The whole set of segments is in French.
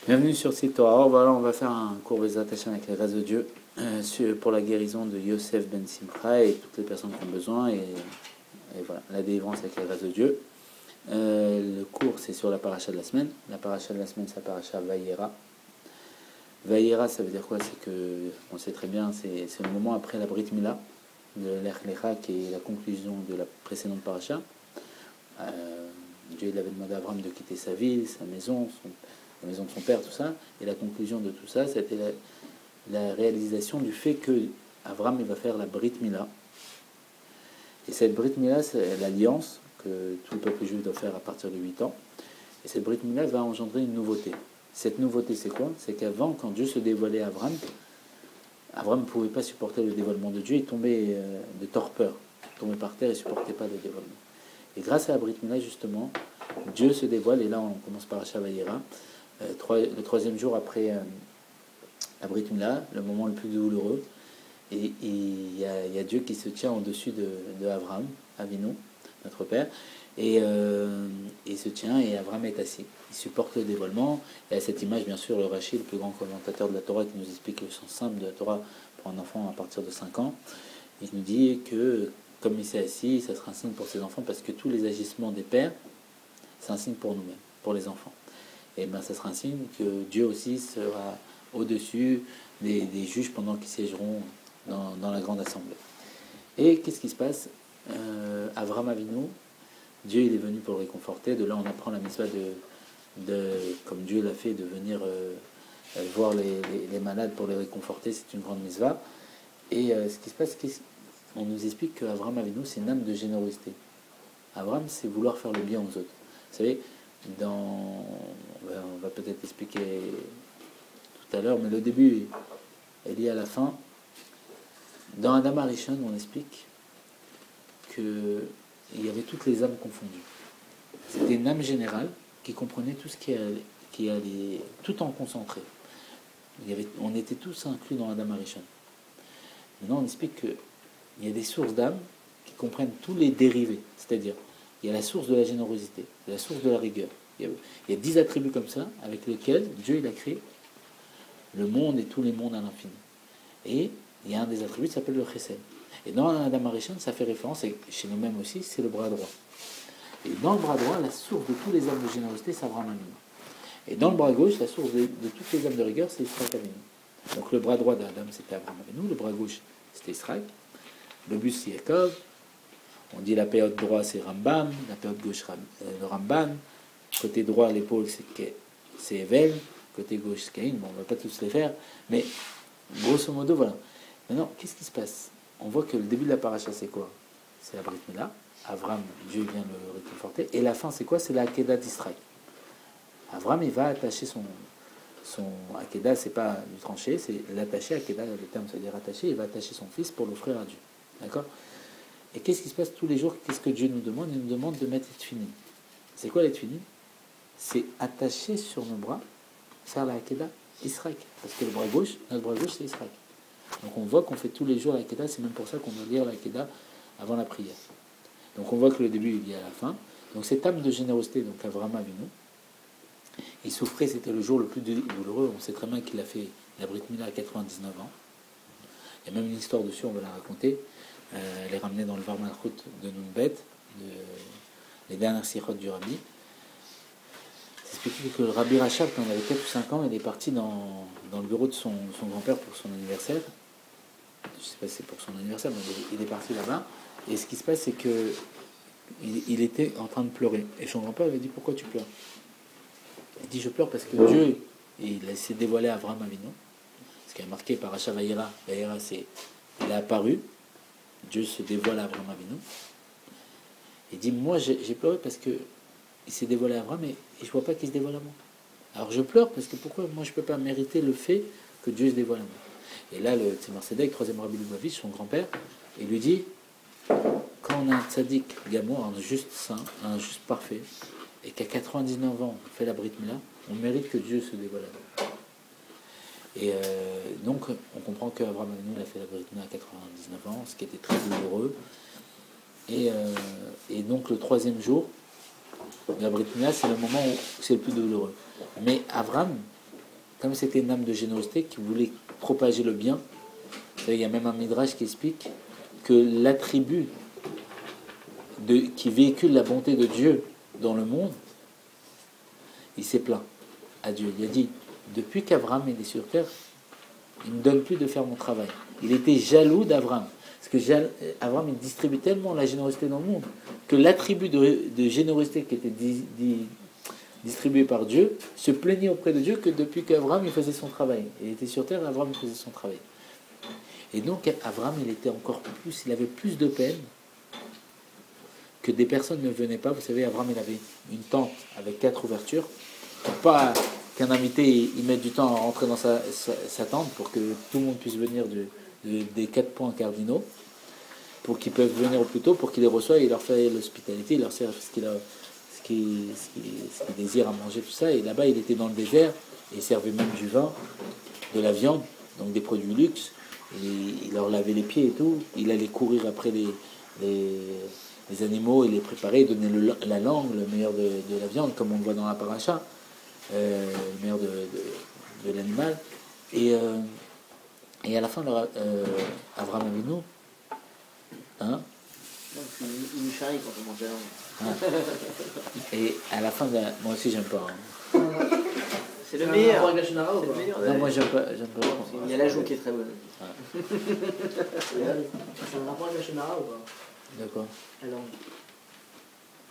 Bienvenue sur Site Torah. Voilà, on va faire un cours Bezrat Hashem avec la grâce de Dieu pour la guérison de Yosef Ben Simcha et toutes les personnes qui ont besoin et voilà, la délivrance avec la grâce de Dieu. Le cours c'est sur la paracha de la semaine. La paracha de la semaine c'est la paracha Vayera. Vayera, ça veut dire quoi? C'est que, on sait très bien, c'est le moment après la Brit Mila de l'Ech Lecha qui est la conclusion de la précédente paracha. Dieu il avait demandé à Abraham de quitter sa ville, sa maison, la maison de son père, tout ça, et la conclusion de tout ça, c'était la réalisation du fait que Abraham il va faire la Brit Mila. Et cette Brit Mila, c'est l'alliance que tout le peuple juif doit faire à partir de 8 ans. Et cette Brit Mila va engendrer une nouveauté. Cette nouveauté, c'est quoi? C'est qu'avant, quand Dieu se dévoilait à Abraham ne pouvait pas supporter le dévoilement de Dieu, il tombait de torpeur, il tombait par terre et ne supportait pas le dévoilement. Et grâce à la Brit Mila, justement, Dieu se dévoile, et là on commence par Vayera, le troisième jour après la Brit Mila, le moment le plus douloureux, et il y a Dieu qui se tient au-dessus de Abraham, Avinu, notre père, et il se tient, et Abraham est assis. Il supporte le dévoilement, et à cette image, bien sûr, le Rashi, le plus grand commentateur de la Torah, qui nous explique le sens simple de la Torah pour un enfant à partir de 5 ans, il nous dit que, comme il s'est assis, ça sera un signe pour ses enfants, parce que tous les agissements des pères, c'est un signe pour nous-mêmes, pour les enfants. Et bien, ça sera un signe que Dieu aussi sera au-dessus des juges pendant qu'ils siégeront dans la grande assemblée. Et qu'est-ce qui se passe? Avraham Avinu, Dieu il est venu pour le réconforter. De là, on apprend la mitzvah comme Dieu l'a fait, de venir voir les malades pour les réconforter. C'est une grande mitzvah. Et ce qui se passe, on nous explique qu'Avraham Avinu, c'est une âme de générosité. Avraham, c'est vouloir faire le bien aux autres. Vous savez, on va peut-être expliquer tout à l'heure, mais le début est lié à la fin. Dans Adam Arishon, on explique qu'il y avait toutes les âmes confondues. C'était une âme générale qui comprenait tout ce qui allait tout en concentré. On était tous inclus dans Adam Arishon. Maintenant, on explique qu'il y a des sources d'âmes qui comprennent tous les dérivés, c'est-à-dire il y a la source de la générosité, la source de la rigueur. Il y a 10 attributs comme ça avec lesquels Dieu il a créé le monde et tous les mondes à l'infini. Et il y a un des attributs qui s'appelle le chesed. Et dans Adam Arishon, ça fait référence, et chez nous-mêmes aussi, c'est le bras droit. Et dans le bras droit, la source de tous les âmes de générosité, c'est Avraham Avinu. Et dans le bras gauche, la source de toutes les âmes de rigueur, c'est Israël Avinu. Donc le bras droit d'Adam, c'était Avraham Avinu, le bras gauche, c'était Israël, le buste, c'est Yaakov. On dit la période droite, c'est Rambam, la période gauche, le Ramban. Côté droit, l'épaule, c'est Evel. Côté gauche, c'est Caïn. Bon, on ne va pas tous les faire, mais grosso modo, voilà. Maintenant, qu'est-ce qui se passe? On voit que le début de la paracha, c'est quoi? C'est la Brit Mila. Avraham, Dieu vient le réconforter. Et la fin, c'est quoi? C'est la Akedah d'Israël. Avraham, il va attacher son Akedah, c'est pas du tranché, c'est l'attacher. Akedah, le terme, ça veut dire attacher. Il va attacher son fils pour l'offrir à Dieu. D'accord? Et qu'est-ce qui se passe tous les jours? Qu'est-ce que Dieu nous demande? Il nous demande de mettre les tefilin. C'est quoi les tefilin? C'est attacher sur nos bras, faire la Akedah Israël. Parce que notre bras gauche, c'est Israël. Donc on voit qu'on fait tous les jours la Akedah, c'est même pour ça qu'on doit lire la Akedah avant la prière. Donc on voit que le début il y a à la fin. Donc cette âme de générosité, donc Avraham Avinu, il souffrait, c'était le jour le plus douloureux. On sait très bien qu'il a fait la Brit Mila à 99 ans. Il y a même une histoire dessus, on va la raconter. Elle est ramenée dans le Var Malchut de Nunbet, les dernières sirotes du Rabbi. C'est expliqué que le Rabbi Rachab, quand il avait 4 ou 5 ans, il est parti dans le bureau de son grand-père pour son anniversaire. Je ne sais pas si c'est pour son anniversaire, mais il est parti là-bas. Et ce qui se passe, c'est que il était en train de pleurer. Et son grand-père lui a dit: pourquoi tu pleures? Il dit: je pleure parce que Dieu, il s'est dévoilé à Avraham Avinu. Ce qui est marqué par Racha Vayera. Vayera, c'est il est apparu. Dieu se dévoile à Avraham Avinu. Il dit: moi j'ai pleuré parce que il s'est dévoilé à Avraham et je ne vois pas qu'il se dévoile à moi. Alors je pleure parce que pourquoi moi je ne peux pas mériter le fait que Dieu se dévoile à moi? Et là le Tzemar Sedek, troisième Rabbi Lubavitch, son grand-père, il lui dit: quand on a un tzaddik gamour, un juste saint, un juste parfait, et qu'à 99 ans on fait la Brit Mila, on mérite que Dieu se dévoile à nous. Et donc, on comprend qu'Avraham Avinu a fait la Brit Mila à 99 ans, ce qui était très douloureux. Et donc, le troisième jour, la Brit Mila, c'est le moment où c'est le plus douloureux. Mais Avraham, comme c'était une âme de générosité qui voulait propager le bien, il y a même un midrash qui explique que l'attribut qui véhicule la bonté de Dieu dans le monde, il s'est plaint à Dieu. Il a dit, depuis qu'Abraham est sur terre, il ne me donne plus de faire mon travail. Il était jaloux d'Abraham. Parce que Abraham, il distribue tellement la générosité dans le monde que l'attribut de générosité qui était distribué par Dieu se plaignait auprès de Dieu que depuis qu'Abraham il faisait son travail. Il était sur terre, Abraham il faisait son travail. Et donc Abraham il avait plus de peine que des personnes ne venaient pas. Vous savez, Abraham il avait une tente avec 4 ouvertures. Pour pas qu'un invité il mette du temps à rentrer dans sa tente pour que tout le monde puisse venir des 4 points cardinaux, pour qu'ils peuvent venir au plus tôt, pour qu'il les reçoive et il leur fait l'hospitalité, il leur sert ce qu'ils désirent à manger, tout ça. Et là-bas, il était dans le désert et il servait même du vin, de la viande, donc des produits luxe. Et il leur lavait les pieds et tout. Il allait courir après les animaux et les préparer, donner la langue, le meilleur de la viande, comme on le voit dans la paracha, le meilleur de l'animal. Et à la fin, Abraham Avinu, hein? Il nous charrie quand on mange la Et à la fin, moi aussi j'aime pas. Hein. C'est le meilleur. C'est le meilleur. Non, moi j'aime pas. Il y a la joue qui est très bonne. C'est un rapport avec la Shonara ou pas? D'accord. La langue.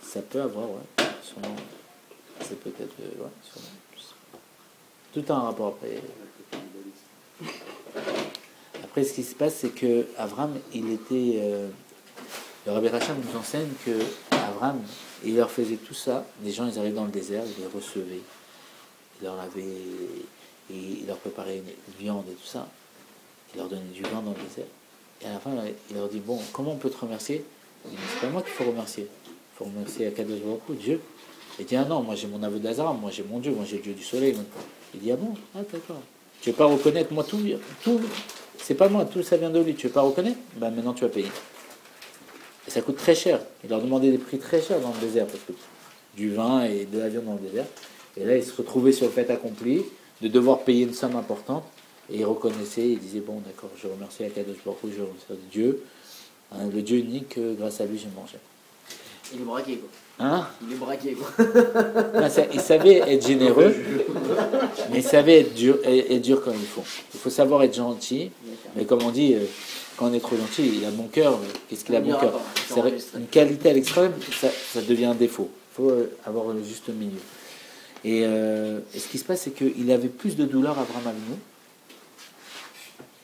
Ça peut avoir, ouais. Sûrement. C'est peut-être. Ouais, sûrement. Tout a un rapport après. Après, ce qui se passe, c'est que Abraham, il était. Le Rabbi Racham nous enseigne que Abraham, il leur faisait tout ça. Les gens, ils arrivent dans le désert, il les recevait. Il leur préparait une viande et tout ça. Il leur donnait du vin dans le désert. Et à la fin, il leur dit, bon, comment on peut te remercier? Il dit, c'est pas moi qu'il faut remercier. Il faut remercier Akadosh Baruch Hu, Dieu. Il dit, ah non, moi j'ai mon aveu d'Azara, moi j'ai mon Dieu, moi j'ai le Dieu du soleil. Il dit, ah bon? Ah d'accord. Tu veux pas reconnaître, moi tout, c'est pas moi, tout ça vient de lui. Tu veux pas reconnaître? Ben maintenant tu vas payer. Et ça coûte très cher. Il leur demandait des prix très chers dans le désert, parce que du vin et de la viande dans le désert. Et là, il se retrouvait sur le fait accompli de devoir payer une somme importante. Et il reconnaissait, il disait, bon d'accord, je remercie Akadosh Baruch Hu, je remercie Dieu, hein, le Dieu unique, grâce à lui j'ai mangé. Il est braqué quoi. Hein? Il est braqué quoi. Il savait être généreux, mais il savait être dur quand il faut. Il faut savoir être gentil, mais comme on dit, quand on est trop gentil, il a bon cœur. Qu'est-ce qu'il a bon cœur? C'est une qualité à l'extrême, ça devient un défaut. Il faut avoir le juste milieu. Et ce qui se passe, c'est qu'il avait plus de douleur à Abraham Avinu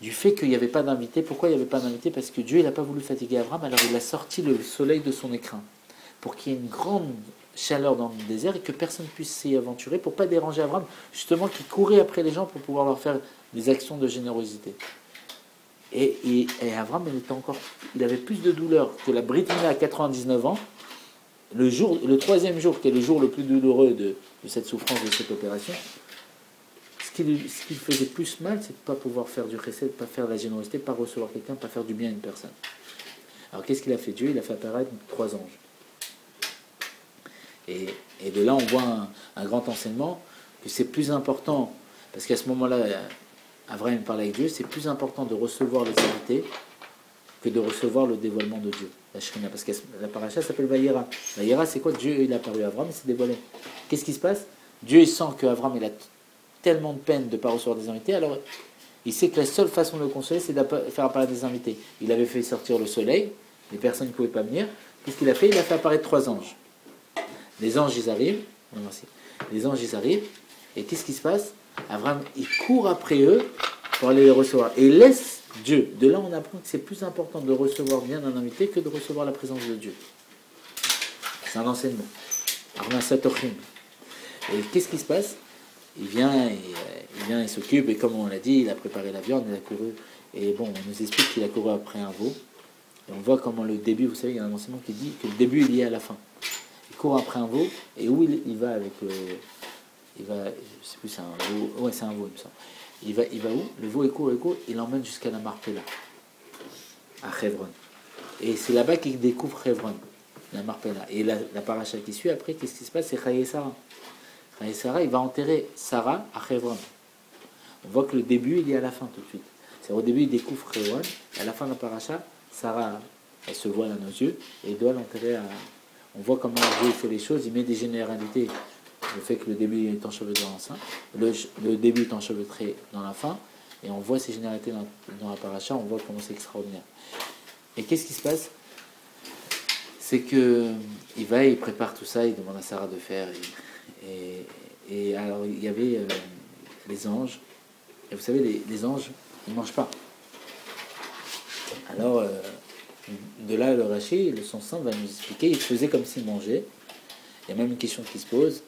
du fait qu'il n'y avait pas d'invité. Pourquoi il n'y avait pas d'invité? Parce que Dieu, il n'a pas voulu fatiguer Abraham, alors il a sorti le soleil de son écrin pour qu'il y ait une grande chaleur dans le désert et que personne ne puisse s'y aventurer, pour ne pas déranger Abraham, justement, qui courait après les gens pour pouvoir leur faire des actions de générosité. Et Abraham, il avait plus de douleur que la Brit Mila à 99 ans. Le troisième jour, qui est le jour le plus douloureux de cette souffrance, de cette opération, ce qui lui faisait plus mal, c'est de ne pas pouvoir faire du chesed, de ne pas faire de la générosité, de ne pas recevoir quelqu'un, de ne pas faire du bien à une personne. Alors qu'est-ce qu'il a fait? Dieu, il a fait apparaître 3 anges. Et de là, on voit un grand enseignement, que c'est plus important, parce qu'à ce moment-là, Abraham parle avec Dieu, c'est plus important de recevoir les invités que de recevoir le dévoilement de Dieu, la Shrina. Parce que la paracha s'appelle Vayera. Vayera, c'est quoi? Dieu, il a apparu à Abraham, il s'est dévoilé. Qu'est-ce qui se passe? Dieu, il sent qu'Abraham, il a tellement de peine de ne pas recevoir des invités, alors il sait que la seule façon de le consoler, c'est de faire apparaître des invités. Il avait fait sortir le soleil, les personnes ne pouvaient pas venir. Qu'est-ce qu'il a fait? Il a fait apparaître 3 anges. Les anges, ils arrivent. Merci. Les anges, ils arrivent. Et qu'est-ce qui se passe? Abraham, il court après eux pour aller les recevoir. Et il laisse Dieu. De là, on apprend que c'est plus important de recevoir bien un invité que de recevoir la présence de Dieu. C'est un enseignement. Et qu'est-ce qui se passe? Il vient, il s'occupe, et comme on l'a dit, il a préparé la viande, il a couru. Et bon, on nous explique qu'il a couru après un veau. Et on voit comment le début, vous savez, il y a un enseignement qui dit que le début est lié à la fin. Il court après un veau, et où il va avec je sais plus, c'est un veau, ouais, c'est un veau, il me semble. Il va où? Le veau, il court, il l'emmène jusqu'à la Marpella, à Hebron. Et c'est là-bas qu'il découvre Hebron, la Marpella. Et la paracha qui suit après, qu'est-ce qui se passe? C'est Chaye Sarah. Chaye Sarah, il va enterrer Sarah à Hebron. on voit que le début, il est à la fin tout de suite. C'est au début, il découvre Hébrон, et à la fin de la paracha, Sarah, elle se voile à nos yeux, et il doit l'enterrer à... On voit comment Dieu fait les choses, il met des généralités. Le fait que le début est enchevêtré dans la fin, le début est enchevêtré dans la fin, et on voit ces généralités dans la paracha, on voit comment c'est extraordinaire. Et qu'est-ce qui se passe? C'est que il va, il prépare tout ça, il demande à Sarah de faire, et alors il y avait les anges, et vous savez, les anges, ils ne mangent pas. Alors, de là, le Rashi, le son saint va nous expliquer, il faisait comme s'il mangeait. Il y a même une question qui se pose.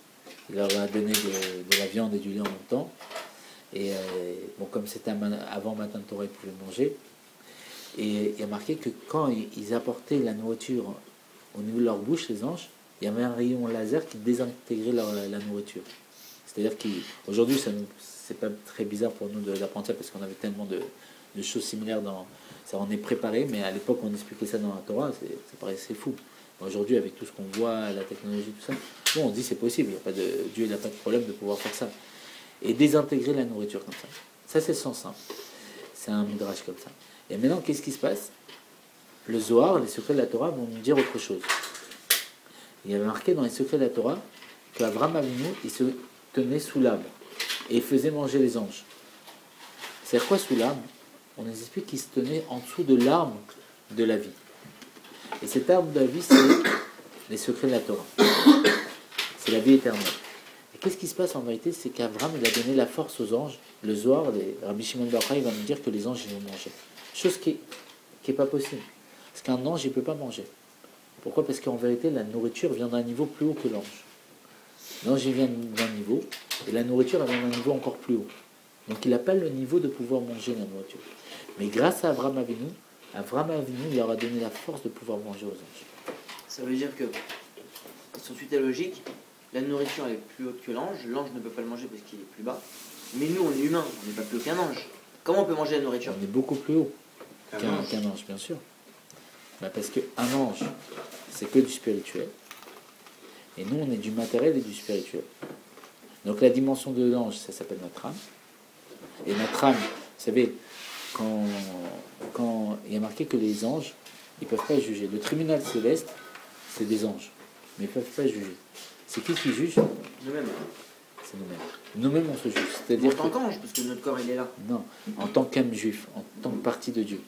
Il leur a donné de la viande et du lait en même temps. Et bon, comme c'était avant matin de Torah, ils pouvaient manger. Et il y a marqué que quand ils apportaient la nourriture au niveau de leur bouche, les anges, il y avait un rayon laser qui désintégrait la nourriture. C'est-à-dire qu'aujourd'hui, c'est pas très bizarre pour nous d'apprendre ça parce qu'on avait tellement de choses similaires dans... Ça, on est préparé, mais à l'époque, on expliquait ça dans la Torah, ça paraissait fou. Aujourd'hui, avec tout ce qu'on voit, la technologie, tout ça, bon, on se dit c'est possible, Dieu n'a pas de problème de pouvoir faire ça. Et désintégrer la nourriture comme ça. Ça, c'est le sens simple. C'est un midrash comme ça. Et maintenant, qu'est-ce qui se passe? Le Zohar, les secrets de la Torah vont nous dire autre chose. Il y avait marqué dans les secrets de la Torah qu'Abraham Avinu, il se tenait sous l'arbre et il faisait manger les anges. C'est quoi sous l'arbre? On nous explique qu'il se tenait en dessous de l'arbre de la vie. Et cet arbre de la vie, c'est les secrets de la Torah. C'est la vie éternelle. Et qu'est-ce qui se passe en vérité? C'est qu'Abraham, il a donné la force aux anges. Le Zohar, Rabbi Shimon bar Yochai, il va nous dire que les anges, ils vont manger. Chose qui n'est pas possible. Parce qu'un ange, il ne peut pas manger. Pourquoi? Parce qu'en vérité, la nourriture vient d'un niveau plus haut que l'ange. L'ange, il vient d'un niveau, et la nourriture, elle vient d'un niveau encore plus haut. Donc il n'a pas le niveau de pouvoir manger la nourriture. Mais grâce à Abraham Avinu, il leur a donné la force de pouvoir manger aux anges. Ça veut dire que, sur suite est logique, la nourriture elle est plus haute que l'ange ne peut pas le manger parce qu'il est plus bas. Mais nous, on est humains, on n'est pas plus haut qu'un ange. Comment on peut manger la nourriture? On est beaucoup plus haut qu'un ange, bien sûr. Bah parce qu'un ange, c'est que du spirituel. Et nous, on est du matériel et du spirituel. Donc la dimension de l'ange, ça s'appelle notre âme. Et notre âme, vous savez, quand il y a marqué que les anges, ils ne peuvent pas juger. Le tribunal céleste, c'est des anges. Mais ils ne peuvent pas juger. C'est qui juge? Nous-mêmes. C'est nous-mêmes. Nous-mêmes, on se juge. C'est-à-dire en tant qu'ange, parce que notre corps, il est là. Non, en tant qu'âme juif, en tant que partie de Dieu.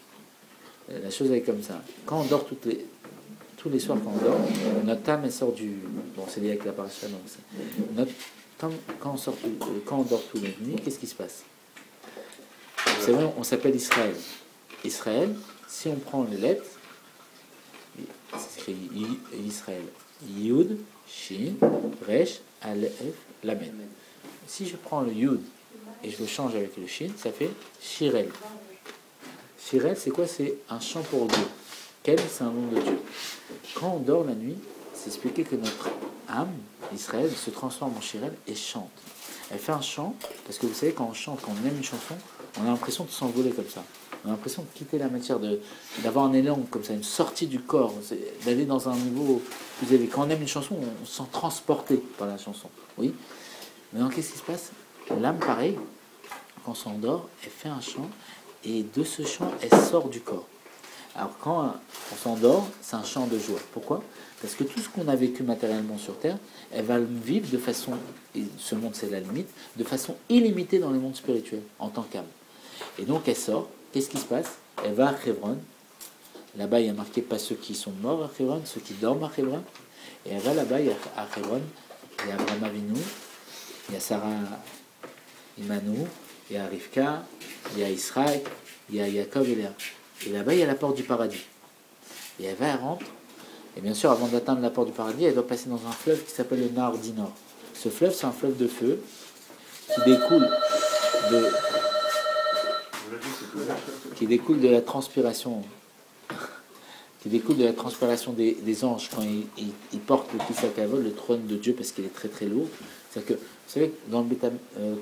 La chose est comme ça. Quand on dort tous les soirs, quand on dort, notre âme, elle sort du... Bon, c'est lié avec la paracha, donc quand on dort tous les nuits, qu'est-ce qui se passe? Vous savez, on s'appelle Israël. Israël, si on prend les lettres, c'est écrit Israël. Yud, Shin, Resh, Aleph, Lamed. Si je prends le Yud et je le change avec le Shin, ça fait Shirel. Shirel, c'est quoi? C'est un chant pour Dieu. Quel, c'est un nom de Dieu. Quand on dort la nuit, c'est expliqué que notre âme, Israël, se transforme en Shirel et chante. Elle fait un chant, parce que vous savez, quand on chante, quand on aime une chanson, on a l'impression de s'envoler comme ça. On a l'impression de quitter la matière, d'avoir un élan comme ça, une sortie du corps, d'aller dans un niveau plus élevé. Quand on aime une chanson, on se sent transporté par la chanson. Oui. Maintenant, qu'est-ce qui se passe? L'âme, pareil, quand on s'endort, elle fait un chant, et de ce chant, elle sort du corps. Alors, quand on s'endort, c'est un chant de joie. Pourquoi? Parce que tout ce qu'on a vécu matériellement sur Terre, elle va le vivre de façon, et ce monde c'est la limite, de façon illimitée dans le monde spirituel, en tant qu'âme. Et donc elle sort, qu'est-ce qui se passe? Elle va à Hebron. Là-bas, il y a marqué pas ceux qui sont morts à Hebron, ceux qui dorment à Hebron. Et elle va là-bas, il y a à Hebron, il y a Abraham Avinu, il y a Sarah Imanu, il y a Rivka, il y a Israël, il y a Jacob et Léa. Et là-bas, il y a la porte du paradis. Et elle va, elle rentre. Et bien sûr, avant d'atteindre la porte du paradis, elle doit passer dans un fleuve qui s'appelle le Nahar Dinor. Ce fleuve, c'est un fleuve de feu qui découle de la transpiration, des anges quand ils portent le Kissak Kavod, le trône de Dieu, parce qu'il est très très lourd. C'est-à-dire que, vous savez, dans le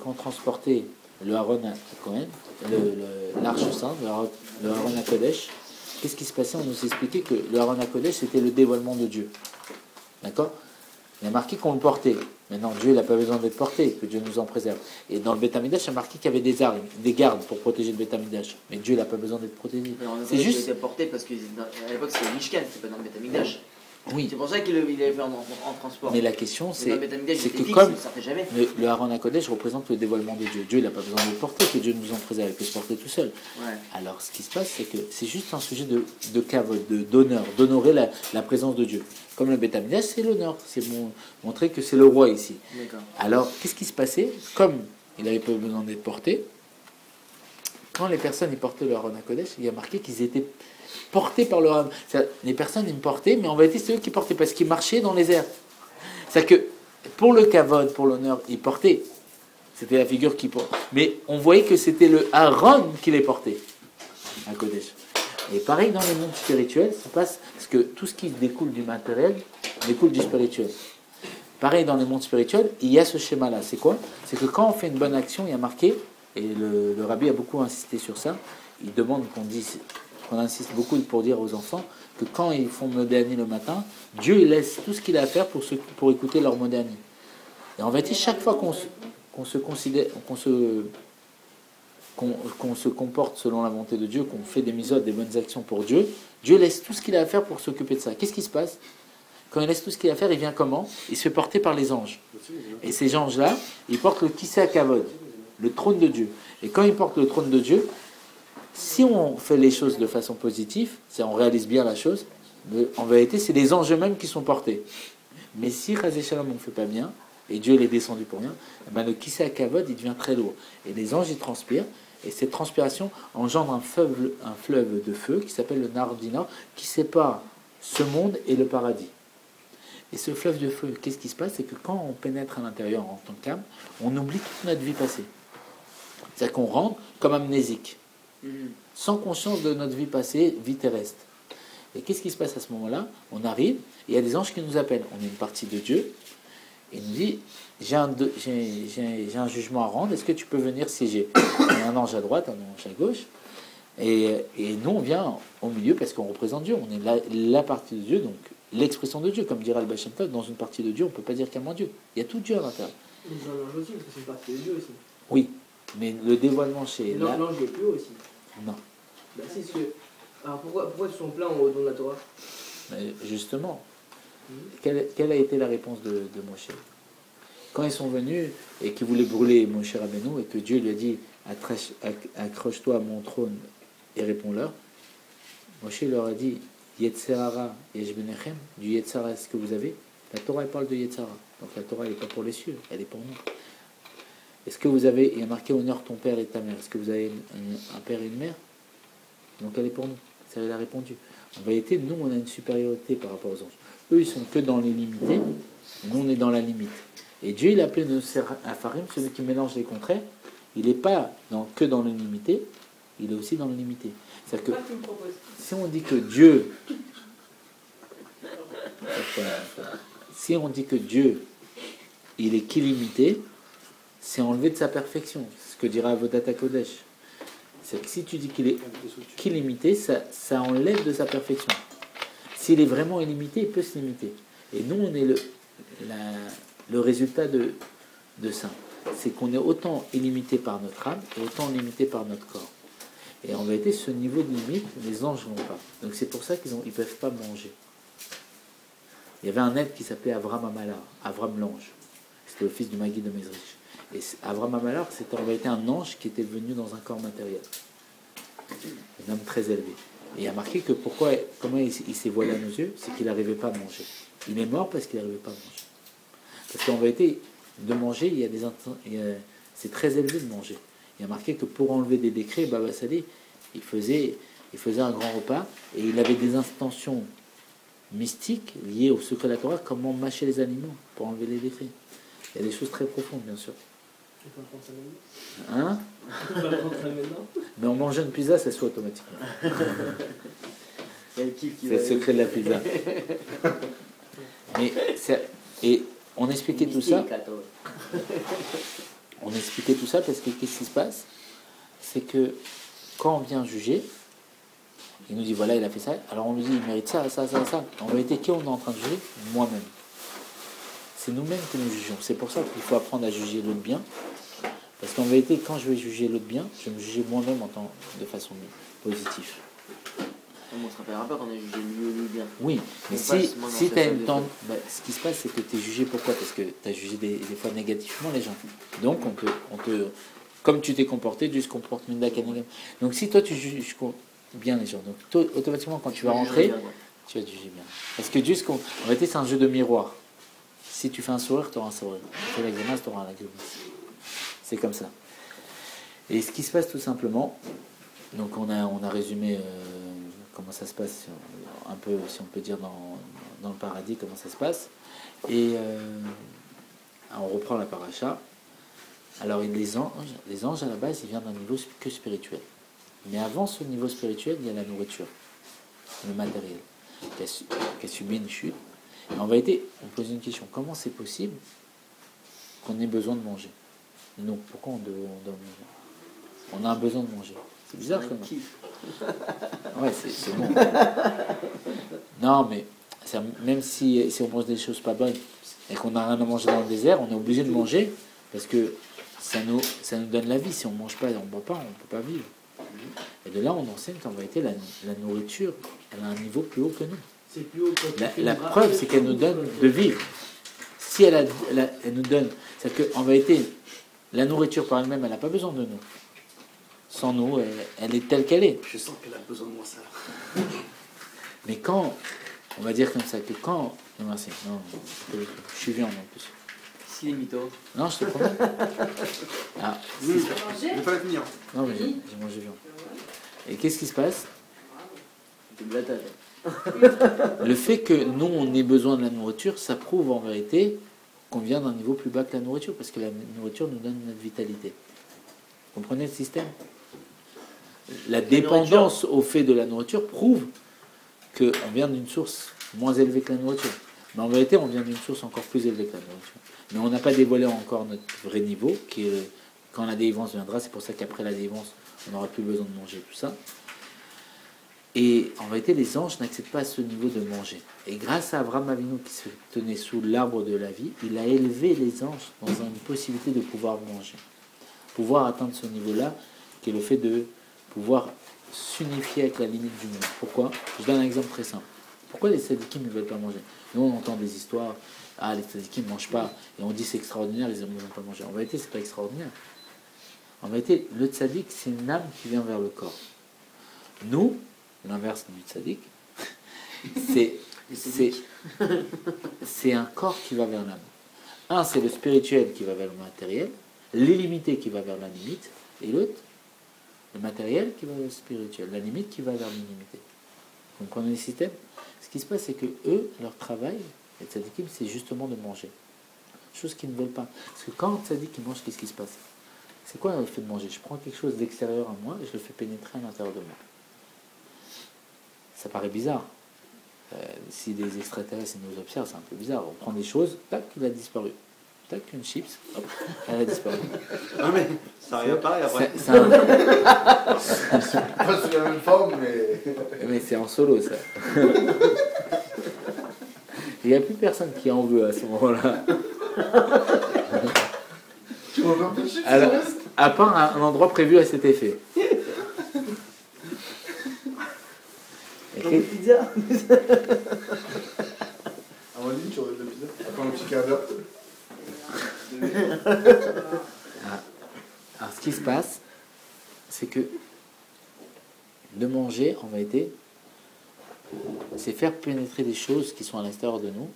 quand on transportait le Aaron à Cohen, l'arche sainte, le Aaron à Kodesh, qu'est-ce qui se passait? On nous expliquait que le Aaron à Kodesh, c'était le dévoilement de Dieu. D'accord? il y a marqué qu'on le portait. Maintenant, Dieu, il n'a pas besoin d'être porté, que Dieu nous en préserve. Et dans le Beth Amikdash, il y a marqué qu'il y avait des armes, des gardes pour protéger le Beth Amikdash. Mais Dieu, il n'a pas besoin d'être protégé. C'est juste. Il était porté parce qu'à l'époque, c'était Mishkan, c'est pas dans le Beth Amikdash. Oui. C'est pour ça qu'il avait fait en transport. Mais la question, c'est que fixe, comme jamais. le Aaron HaKodesh représente le dévoilement de Dieu. Dieu, il n'a pas besoin de le porter, que Dieu nous en préserve, il peut se porter tout seul. Ouais. Alors, ce qui se passe, c'est que c'est juste un sujet de kavod, d'honneur, d'honorer la présence de Dieu. Comme le Beth Amikdash, c'est l'honneur, c'est montrer que c'est le roi ici. Alors, qu'est-ce qui se passait? Comme il n'avait pas besoin d'être porté, quand les personnes ils portaient le Aaron HaKodesh, il y a marqué qu'ils étaient portés par le Aaron. Les personnes ils me portaient, mais en vérité c'est eux qui portaient parce qu'ils marchaient dans les airs. C'est-à-dire que pour le kavod, pour l'honneur, ils portaient. C'était la figure qui portait. Mais on voyait que c'était le Aaron qui les portait, HaKodesh. Et pareil dans les mondes spirituels, ça passe parce que tout ce qui découle du matériel découle du spirituel. Pareil dans les mondes spirituels, il y a ce schéma-là. C'est quoi? C'est que quand on fait une bonne action, il y a marqué, et le rabbi a beaucoup insisté sur ça, il demande qu'on insiste beaucoup pour dire aux enfants que quand ils font Modéani le matin, Dieu il laisse tout ce qu'il a à faire pour écouter leur Modéani. Et en vérité, chaque fois qu'on se comporte selon la volonté de Dieu, qu'on fait des misotes, des bonnes actions pour Dieu, Dieu laisse tout ce qu'il a à faire pour s'occuper de ça. Qu'est-ce qui se passe? Quand il laisse tout ce qu'il a à faire, il vient comment? Il se fait porter par les anges. Et ces anges-là, ils portent le Kisei HaKavod, le trône de Dieu. Et quand ils portent le trône de Dieu, si on fait les choses de façon positive, si on réalise bien la chose, en vérité, c'est les anges eux-mêmes qui sont portés. Mais si, Chazé Shalom, on ne fait pas bien, et Dieu il est descendu pour rien, ben le Kisei HaKavod, il devient très lourd. Et les anges, ils transpirent, et cette transpiration engendre un fleuve de feu qui s'appelle le Nardina, qui sépare ce monde et le paradis. Et ce fleuve de feu, qu'est-ce qui se passe? C'est que quand on pénètre à l'intérieur en tant qu'âme, on oublie toute notre vie passée. C'est-à-dire qu'on rentre comme amnésique, sans conscience de notre vie passée, vie terrestre. Et qu'est-ce qui se passe à ce moment-là? On arrive, et il y a des anges qui nous appellent. On est une partie de Dieu, et il nous dit, j'ai un jugement à rendre, est-ce que tu peux venir siéger? Il y a un ange à droite, un ange à gauche, et nous on vient au milieu parce qu'on représente Dieu, on est la partie de Dieu, donc l'expression de Dieu, comme dira le Baal Shem Tov, dans une partie de Dieu, on ne peut pas dire qu'il y a moins Dieu. Il y a tout Dieu à l'intérieur. Les anges aussi, parce que c'est une partie de Dieu aussi. Oui, mais le dévoilement chez... L'ange est plus haut aussi. Non. Bah si, parce que... Alors pourquoi ils sont pleins au don de la Torah? Justement, quelle a été la réponse de Moshe? Quand ils sont venus et qu'ils voulaient brûler Moshe Rabbeinu et que Dieu lui a dit accroche-toi à mon trône et réponds-leur, Moshe leur a dit Yetzerara yesh benechem, du Yetzara, est-ce que vous avez? La Torah elle parle de Yetzara, donc la Torah elle n'est pas pour les cieux, elle est pour nous. Est-ce que vous avez, il y a marqué honore ton père et ta mère, est-ce que vous avez un père et une mère? Donc elle est pour nous, ça il a répondu. En vérité, nous on a une supériorité par rapport aux anges. Eux ils sont que dans l'illimité, nous on est dans la limite. Et Dieu il a appelé nos Afarim, celui qui mélange les contraires, il n'est pas que dans l'illimité, il est aussi dans le limité. C'est-à-dire que si on dit que Dieu, il est qu'illimité, c'est enlevé de sa perfection. C'est ce que dira Avodat HaKodesh. C'est que si tu dis qu'il est qu'illimité, ça enlève de sa perfection. S'il est vraiment illimité, il peut se limiter. Et nous, on est le résultat de ça. C'est qu'on est autant illimité par notre âme et autant limité par notre corps. Et en vérité, ce niveau de limite, les anges n'ont pas. Donc c'est pour ça qu'ils ne peuvent pas manger. Il y avait un être qui s'appelait Avram Amalar, Avram l'ange. C'était le fils du Maguide de Mezrich. Et Avram Amalar, c'était en vérité un ange qui était venu dans un corps matériel. Un homme très élevé. Et il a marqué que comment il s'est voilé à nos yeux, c'est qu'il n'arrivait pas à manger. Il est mort parce qu'il n'arrivait pas à manger. Parce qu'en vérité, de manger, c'est très élevé de manger. Il y a marqué que pour enlever des décrets, Baba Sali, il faisait un grand repas et il avait des intentions mystiques liées au secret de la Torah, comment mâcher les aliments pour enlever les décrets. Il y a des choses très profondes, bien sûr. Hein? Mais en mangeant une pizza, ça se fait automatiquement. C'est le secret de la pizza. Et on expliquait tout ça. On expliquait tout ça parce que qu'est-ce qui se passe? C'est que quand on vient juger, il nous dit voilà, il a fait ça, alors on lui dit il mérite ça, ça, ça, ça. En vérité, qui on est en train de juger? Moi-même. c'est nous-mêmes que nous jugeons. C'est pour ça qu'il faut apprendre à juger l'autre bien. Parce qu'en vérité, quand je vais juger l'autre bien, je vais me juger moi-même de façon positive. On ne se rappellera pas qu'on a jugé lui ou lui bien. Oui, mais On passe si moins tu dans as cette une salle tendance. Ce qui se passe, c'est que tu es jugé pourquoi? Parce que tu as jugé des fois négativement les gens. Donc, comme tu t'es comporté, tu te comportes négativement. Donc, si toi, tu juges bien les gens, donc toi, automatiquement, quand tu vas rentrer, tu vas te juger bien. Parce que en réalité, c'est un jeu de miroir. Si tu fais un sourire, tu auras un sourire. Si tu fais la grimace, tu auras la grimace. C'est comme ça. Et ce qui se passe tout simplement, donc on a résumé comment ça se passe, un peu, si on peut dire, dans le paradis, comment ça se passe. Et on reprend la paracha. Alors les anges à la base, ils viennent d'un niveau que spirituel. Mais avant ce niveau spirituel, il y a la nourriture, le matériel, qui a subi une chute. Et en vérité, on pose une question. Comment c'est possible qu'on ait besoin de manger? Non, pourquoi on doit manger? On a un besoin de manger. C'est bizarre quand même. Ouais, c'est bon. Non, mais même si on mange des choses pas bonnes et qu'on n'a rien à manger dans le désert, on est obligé de manger parce que ça nous donne la vie. Si on ne mange pas et on ne boit pas, on ne peut pas vivre. Et de là, on enseigne qu'en vérité, la nourriture, elle a un niveau plus haut que nous. C'est plus haut que La preuve, c'est qu'elle nous donne de vivre. Si elle nous donne, c'est qu'en vérité, la nourriture par elle-même, elle n'a pas besoin de nous. Sans nous, elle est telle qu'elle est. Je sens qu'elle a besoin de moi, ça. Mais quand, on va dire comme ça, que quand... Non, merci. Non, je suis viande en plus. S'il est mytho. Non, je te promets. Ah, Je vais pas la finir. non, mais j'ai mangé viande. Et qu'est-ce qui se passe? C'est de blattage. Le fait que nous, on ait besoin de la nourriture, ça prouve en vérité qu'on vient d'un niveau plus bas que la nourriture, parce que la nourriture nous donne notre vitalité. Vous comprenez le système? La dépendance au fait de la nourriture prouve qu'on vient d'une source moins élevée que la nourriture. Mais en vérité, on vient d'une source encore plus élevée que la nourriture. Mais on n'a pas dévoilé encore notre vrai niveau, qui est quand la délivrance viendra. C'est pour ça qu'après la délivrance, on n'aura plus besoin de manger tout ça. Et en vérité, les anges n'accèdent pas à ce niveau de manger. Et grâce à Abraham Avinu qui se tenait sous l'arbre de la vie, il a élevé les anges dans une possibilité de pouvoir manger. Pouvoir atteindre ce niveau-là, qui est le fait de pouvoir s'unifier avec la limite du monde. Pourquoi? Je donne un exemple très simple. Pourquoi les tzadikim ne veulent pas manger? Nous, on entend des histoires, les tzadikim ne mangent pas, et on dit c'est extraordinaire, ils ne veulent pas manger. En vérité, c'est pas extraordinaire. En vérité, le tzadik, c'est une âme qui vient vers le corps. Nous, l'inverse du tzadik, c'est un corps qui va vers l'âme. Un, c'est le spirituel qui va vers le matériel, l'illimité qui va vers la limite, et l'autre, le matériel qui va vers le spirituel, la limite qui va vers l'illimité. Vous comprenez le système? Ce qui se passe, c'est que eux, leur travail, les tzadikim, c'est justement de manger. Chose qu'ils ne veulent pas. Parce que quand un tzadik mange, qu'est-ce qui se passe? C'est quoi le fait de manger? Je prends quelque chose d'extérieur à moi et je le fais pénétrer à l'intérieur de moi. Ça paraît bizarre. Si des extraterrestres nous observent, c'est un peu bizarre. On prend des choses, tac, il a disparu. Tac, une chips, hop, elle a disparu. Non mais ça n'a rien pareil après. C'est Pas sous la même forme, mais. Mais c'est en solo, ça. Il n'y a plus personne qui en veut à ce moment-là. Tu vois même pas de chips, Alors, à part un endroit prévu à cet effet. Dans les pizzas. Amandine, tu aurais de la pizza? Attends un petit quart d'heure. Alors, ce qui se passe, c'est que de manger, en vérité, c'est faire pénétrer des choses qui sont à l'extérieur de nous,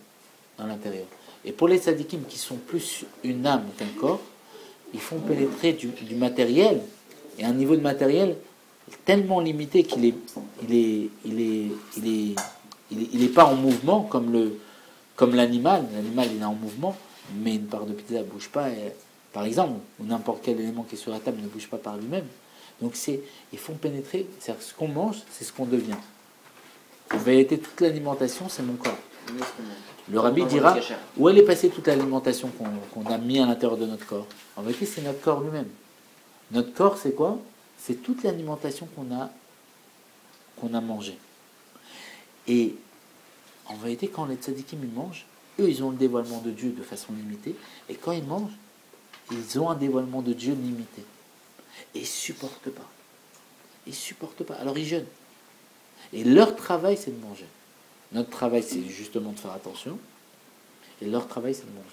dans l'intérieur. Et pour les tzadikim qui sont plus une âme qu'un corps, ils font pénétrer du matériel, et un niveau de matériel tellement limité qu'il est pas en mouvement comme l'animal. L'animal, il est en mouvement, mais une part de pizza ne bouge pas, par exemple, ou n'importe quel élément qui est sur la table ne bouge pas par lui-même. Donc ils font pénétrer, c'est-à-dire ce qu'on mange, c'est ce qu'on devient. En vérité, toute l'alimentation, c'est mon corps. Le rabbi dira, où elle est passée toute l'alimentation qu'on a mis à l'intérieur de notre corps? En vérité, c'est notre corps lui-même. Notre corps, c'est quoi? C'est toute l'alimentation qu'on a mangée. Et en vérité, quand les tzadikim ils mangent, eux, ils ont le dévoilement de Dieu de façon limitée, et quand ils mangent, ils ont un dévoilement de Dieu limité. Et ils ne supportent pas. Ils ne supportent pas. Alors ils jeûnent. Et leur travail, c'est de manger. Notre travail, c'est justement de faire attention. Et leur travail, c'est de manger.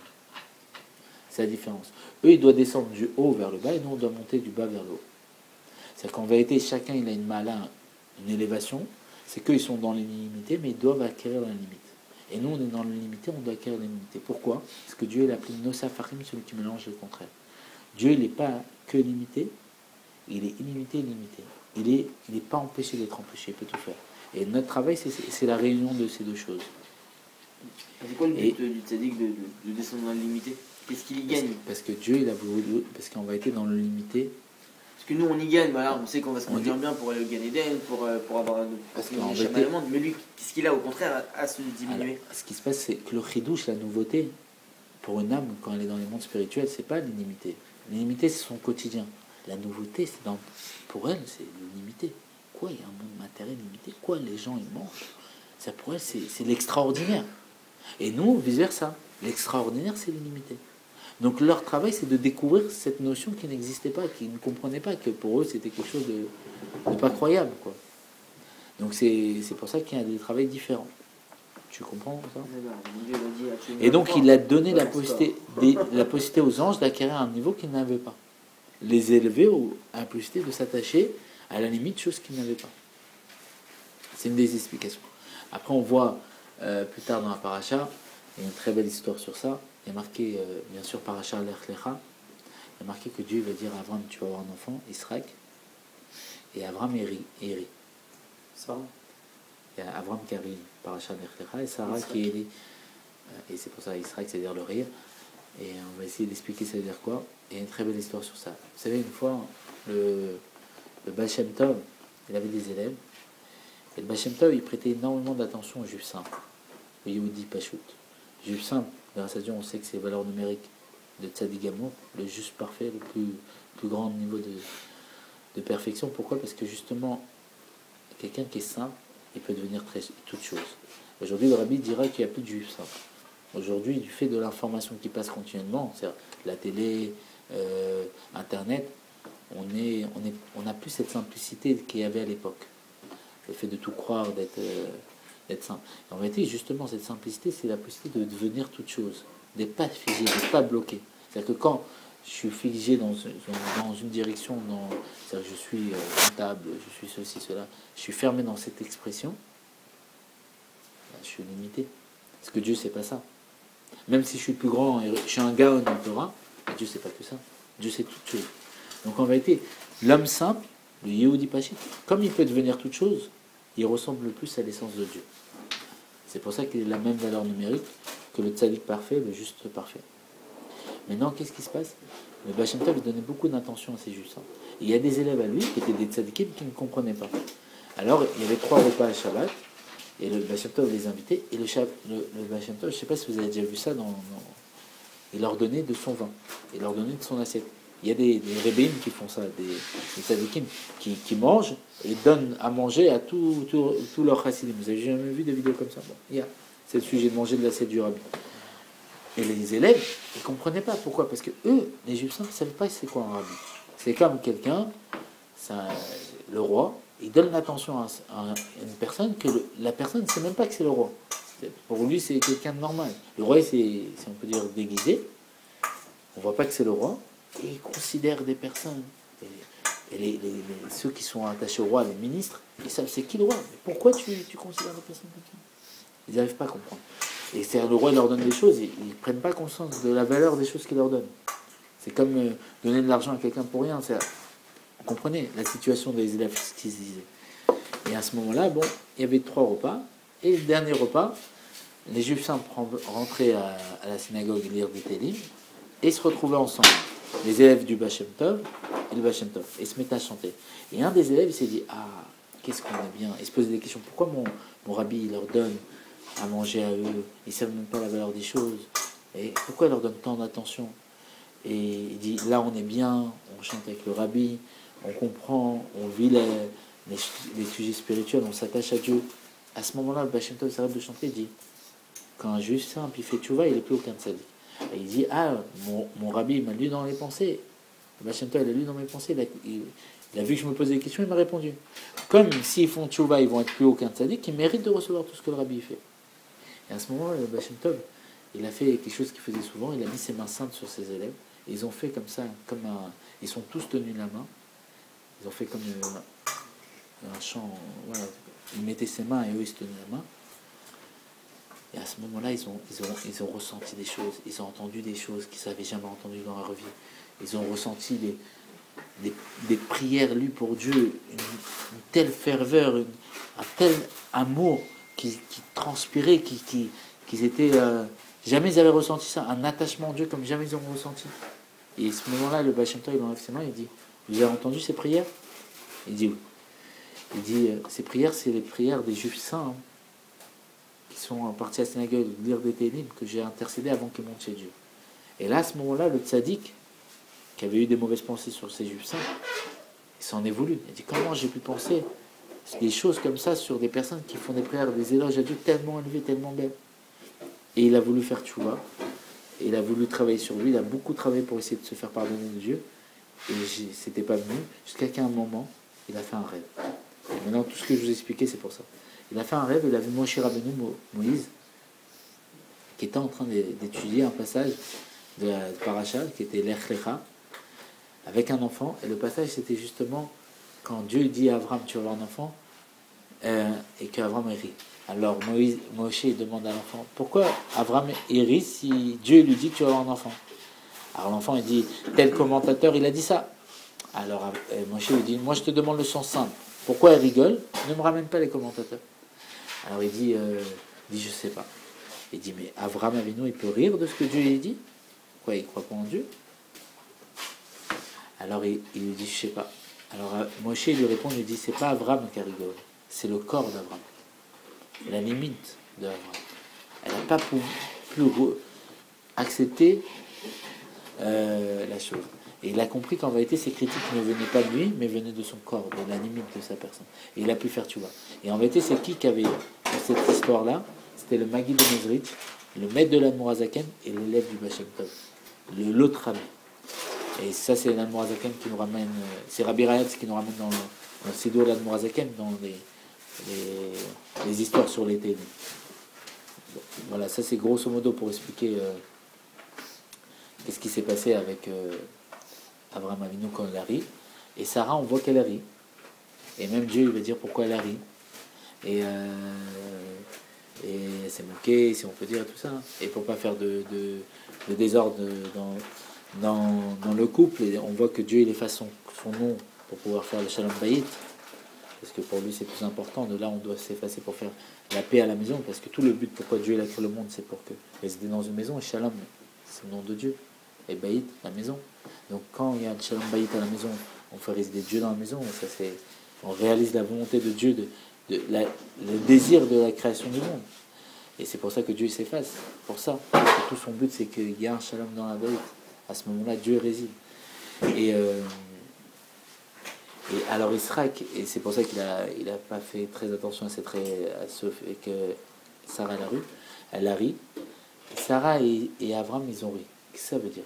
C'est la différence. Eux, ils doivent descendre du haut vers le bas, et nous, on doit monter du bas vers le haut. C'est qu'en vérité, chacun, il a une élévation. C'est qu'eux, ils sont dans l'illimité, mais ils doivent acquérir la limite. Et nous, on est dans l'illimité, on doit acquérir la limité. Pourquoi? Parce que Dieu, il a appelé Nosafarim, celui qui mélange le contraire. Dieu, il n'est pas que limité, il est illimité et limité. Il n'est pas empêché d'être empêché, il peut tout faire. Et notre travail, c'est la réunion de ces deux choses. C'est quoi le but du tzaddik de descendre dans le limité? Qu'est-ce qu'il y gagne? Parce que Dieu, il a voulu, parce qu'on va être dans le limité. Parce que nous, on y gagne, voilà, on sait qu'on va se conduire bien pour aller au Gan Eden, pour avoir qu'en échapper à la monde. Mais lui, qu'est-ce qu'il a au contraire à se diminuer? Alors, ce qui se passe, c'est que le chidouche, la nouveauté, pour une âme, quand elle est dans les mondes spirituels, c'est pas l'illimité. L'illimité, c'est son quotidien. La nouveauté, pour elle, c'est l'illimité. Quoi, il y a un monde matériel limité? Quoi, les gens, ils mangent? Ça, pour elle, c'est l'extraordinaire. Et nous, vice-versa. L'extraordinaire, c'est l'illimité. Donc leur travail, c'est de découvrir cette notion qui n'existait pas, qu'ils ne comprenaient pas, que pour eux, c'était quelque chose de pas croyable, quoi. Donc c'est pour ça qu'il y a des travails différents. Tu comprends ça? Et donc il a donné la possibilité aux anges d'acquérir un niveau qu'ils n'avaient pas. Les élever à la possibilité de s'attacher à la limite, chose qu'ils n'avaient pas. C'est une des explications. Après on voit plus tard dans la paracha, il y a une très belle histoire sur ça. Il y a marqué, bien sûr, paracha Lech Lecha, il y a marqué que Dieu va dire à Abraham, tu vas avoir un enfant, Israël, et Abraham Eri. Ça. Il y a Abraham qui a ri, paracha Lech Lecha, et Sarah qui est ri. Et c'est pour ça Israël, c'est-à-dire le rire. Et on va essayer d'expliquer ça veut dire quoi. Et il y a une très belle histoire sur ça. Vous savez, une fois, le Baal Shem Tov, il avait des élèves, et le Baal Shem Tov, il prêtait énormément d'attention aux juifs simples, aux Yehudi Pachout. Juif simple, grâce à Dieu, on sait que c'est les valeurs numériques de Tzadik Gamour, le juste parfait, le plus grand niveau de perfection. Pourquoi? Parce que justement, quelqu'un qui est simple, il peut devenir toute chose. Aujourd'hui, le rabbi dira qu'il n'y a plus de juif simple. Aujourd'hui, du fait de l'information qui passe continuellement, c'est-à-dire la télé, Internet, on n'a plus cette simplicité qu'il y avait à l'époque. Le fait de tout croire, d'être simple. Et en réalité, justement, cette simplicité, c'est la possibilité de devenir toute chose, d'être pas figé, d'être pas bloqué. C'est-à-dire que quand je suis figé dans une direction, c'est-à-dire que je suis comptable, je suis ceci, cela, je suis fermé dans cette expression, je suis limité. Parce que Dieu, c'est pas ça. Même si je suis plus grand, et je suis un Gaon dans le Torah, Dieu, c'est pas que ça. Dieu, c'est toute chose. Donc en réalité, l'homme simple, le Yehudi Pashit, comme il peut devenir toute chose, il ressemble le plus à l'essence de Dieu. C'est pour ça qu'il a la même valeur numérique que le tzaddik parfait, le juste parfait. Maintenant, qu'est-ce qui se passe? Le Baal Shem Tov, il donnait beaucoup d'attention à ces justes. Il y a des élèves à lui qui étaient des tzaddikim qui ne comprenaient pas. Alors, il y avait 3 repas à Shabbat, et le Baal Shem Tov les invitait, et le Baal Shem Tov, je ne sais pas si vous avez déjà vu ça, il leur donnait de son vin, il leur donnait de son assiette. Il y a des rébéim qui font ça, des tzadikim, qui mangent et donnent à manger à tous leurs chassidim. Vous avez jamais vu des vidéos comme ça? Bon, c'est le sujet de manger de l'assiette du rabbi. Et les élèves, ils ne comprenaient pas. Pourquoi? Parce que eux, les juifs simples, ils ne savaient pas c'est quoi un rabbi. C'est comme quelqu'un, le roi, il donne l'attention à une personne que la personne ne sait même pas que c'est le roi. Pour lui, c'est quelqu'un de normal. Le roi, c'est, si on peut dire, déguisé. On ne voit pas que c'est le roi. Et il considère des personnes. Et ceux qui sont attachés au roi, les ministres, ils savent c'est qui le roi. Mais pourquoi tu considères des personnes comme ça? Ils n'arrivent pas à comprendre. Et c'est le roi leur donne des choses, ils ne prennent pas conscience de la valeur des choses qu'il leur donne. C'est comme donner de l'argent à quelqu'un pour rien. Vous comprenez la situation des élèves, ce qu'ils disaient. Et à ce moment-là, bon, il y avait 3 repas. Et le dernier repas, les juifs simples rentraient à la synagogue lire des télim et se retrouvaient ensemble. Les élèves du Baal Shem Tov et le Baal Shem Tov. Et se mettaient à chanter. Et un des élèves, il s'est dit, qu'est-ce qu'on est bien. Il se posait des questions. Pourquoi mon rabbi, il leur donne à manger à eux? Ils ne savent même pas la valeur des choses. Et pourquoi il leur donne tant d'attention? Et il dit, là, on est bien, on chante avec le rabbi, on comprend, on vit les sujets spirituels, on s'attache à Dieu. À ce moment-là, le Baal Shem Tov s'arrête de chanter et dit, quand un juif simple il fait tchouva, il n'est plus aucun tzaddik. Et il dit, ah, mon rabbi il m'a lu dans les pensées. Le Baal Shem Tov, il a lu dans mes pensées, il a vu que je me posais des questions, il m'a répondu. Comme s'ils font tchouva, ils vont être plus aucun tzaddik, ils méritent de recevoir tout ce que le rabbi fait. Et à ce moment-là, le Baal Shem Tov, il a fait quelque chose qu'il faisait souvent, il a mis ses mains saintes sur ses élèves, et ils ont fait comme ça, ils sont tous tenus la main, ils ont fait comme un chant, voilà, il mettait ses mains et eux ils se tenaient la main. Et à ce moment-là, ils ont ressenti des choses, ils ont entendu des choses qu'ils n'avaient jamais entendues dans leur vie. Ils ont ressenti des prières lues pour Dieu, une telle ferveur, un tel amour qui transpirait, qu'ils étaient... jamais ils avaient ressenti ça, un attachement à Dieu comme jamais ils ont ressenti. Et à ce moment-là, le Baal Shem Tov, il enlève ses mains, il dit, vous avez entendu ces prières? Il dit oui. Il dit, ces prières, c'est les prières des Juifs saints, hein, qui sont partis à la synagogue lire des télim, que j'ai intercédé avant qu'ils montent chez Dieu. Et là, à ce moment-là, le tzaddik, qui avait eu des mauvaises pensées sur ces Juifs saints, il s'en est voulu. Il dit, comment j'ai pu penser des choses comme ça sur des personnes qui font des prières, des éloges à Dieu tellement élevés, tellement belles. Et il a voulu faire tchouva, et il a voulu travailler sur lui, il a beaucoup travaillé pour essayer de se faire pardonner de Dieu, et c'était pas venu, jusqu'à qu'à un moment, il a fait un rêve. Et maintenant, tout ce que je vous ai expliqué, c'est pour ça. Il a fait un rêve, il a vu Moshe Rabbeinu, Moïse, qui était en train d'étudier un passage de la paracha, qui était l'Ech Lecha, avec un enfant, et le passage, c'était justement quand Dieu dit à Abraham, tu vas avoir un enfant, et qu'Abraham rit. Alors Moshe demande à l'enfant, pourquoi Abraham rit si Dieu lui dit que tu vas avoir un enfant? Alors l'enfant, il dit, tel commentateur, il a dit ça. Alors Moshe lui dit, moi je te demande le sens simple. Pourquoi il rigole? Ne me ramène pas les commentateurs. Alors il dit, je sais pas. Il dit, mais Abraham Avinu, il peut rire de ce que Dieu lui dit? Quoi, il croit pas en Dieu? Alors il lui dit, je sais pas. Alors Moshe lui répond, il lui dit, c'est pas Abraham qui rigole, c'est le corps d'Abraham. La limite d'Abraham. Elle n'a pas pu accepter la chose. Et il a compris qu'en vérité, ces critiques ne venaient pas de lui, mais venaient de son corps, de la limite de sa personne. Et il a pu faire tchouva. Et en vérité, c'est qui avait, dans cette histoire-là, c'était le Magid de Mezrich, le maître de l'Admorazaken et l'élève du Baal Shem Tov, l'autre rabbi. Et ça, c'est l'Admorazaken qui nous ramène, c'est Rabbi Rayatz qui nous ramène dans le Sidour de l'Admorazaken, dans les histoires sur les télim. Voilà, ça c'est grosso modo pour expliquer qu'est-ce qui s'est passé avec Abraham Avinu quand elle a ri. Et Sarah, on voit qu'elle a ri. Et même Dieu, il va dire pourquoi elle a ri. Et elle s'est moquée, si on peut dire, tout ça. Et pour pas faire de désordre dans le couple, et on voit que Dieu, il efface son nom pour pouvoir faire le Shalom Bayit. Parce que pour lui, c'est plus important. De là, on doit s'effacer pour faire la paix à la maison. Parce que tout le but, pourquoi Dieu il a créé le monde, c'est pour que résider dans une maison. Et Shalom, c'est le nom de Dieu. Et Bayit, la maison. Donc quand il y a le Shalom Bayit à la maison, on fait résider Dieu dans la maison. Et ça, on réalise la volonté de Dieu, le désir de la création du monde. Et c'est pour ça que Dieu s'efface. Pour ça. Parce que tout son but, c'est qu'il y a un Shalom dans la Bayit. À ce moment-là, Dieu réside. Et alors Israël, et c'est pour ça qu'il a pas fait très attention à ce fait que Sarah elle a ri. Sarah et Abraham, ils ont ri. Qu'est-ce que ça veut dire?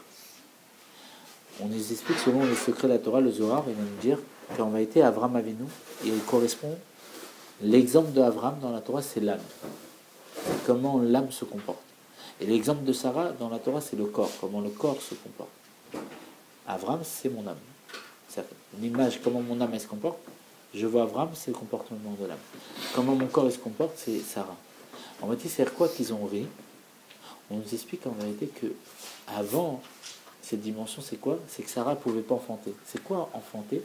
On nous explique selon les secrets de la Torah, le Zohar, il va nous dire qu'en vérité, Abraham Avinu, il correspond, l'exemple d'Abraham dans la Torah, c'est l'âme. C'est comment l'âme se comporte. Et l'exemple de Sarah dans la Torah, c'est le corps, comment le corps se comporte. Abraham, c'est mon âme. Une image, comment mon âme elle se comporte. Je vois Abraham, c'est le comportement de l'âme. Comment mon corps il se comporte, c'est Sarah. En vérité, c'est quoi qu'ils ont ri? On nous explique en vérité que avant cette dimension, c'est quoi? C'est que Sarah ne pouvait pas enfanter. C'est quoi enfanter?